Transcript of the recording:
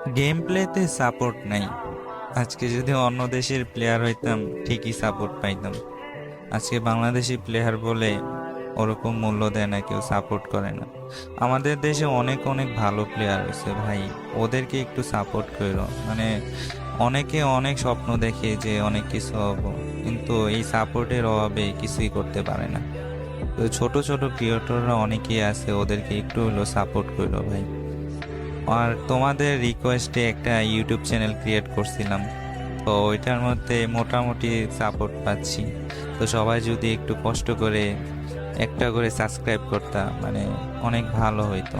Game প্লেতে support নাই। আজকে যদি অন্য দেশের প্লেয়ার হইতাম ঠিকই সাপোর্ট পাইতাম। আজকে বাংলাদেশি প্লেয়ার বলে ওরকম মূল্য দেয় না, কেউ সাপোর্ট করে না। আমাদের দেশে অনেক অনেক ভালো প্লেয়ার হয়েছে ভাই, ওদেরকে একটু সাপোর্ট করো। মানে অনেকে অনেক স্বপ্ন দেখে যে অনেক কিছু হবো, কিন্তু এই সাপোর্টের অভাবে কিছুই করতে পারে না। তো ছোট ছোট ক্রিয়েটররা অনেকেই আছে, ওদেরকে একটু হলো সাপোর্ট করো ভাই। আর তোমাদের রিকোয়েস্টে একটা ইউটিউব চ্যানেল ক্রিয়েট করছিলাম, তো ওইটার মধ্যে মোটামুটি সাপোর্ট পাচ্ছি। তো সবাই যদি একটু কষ্ট করে একটা করে সাবস্ক্রাইব করতা, মানে অনেক ভালো হইতো।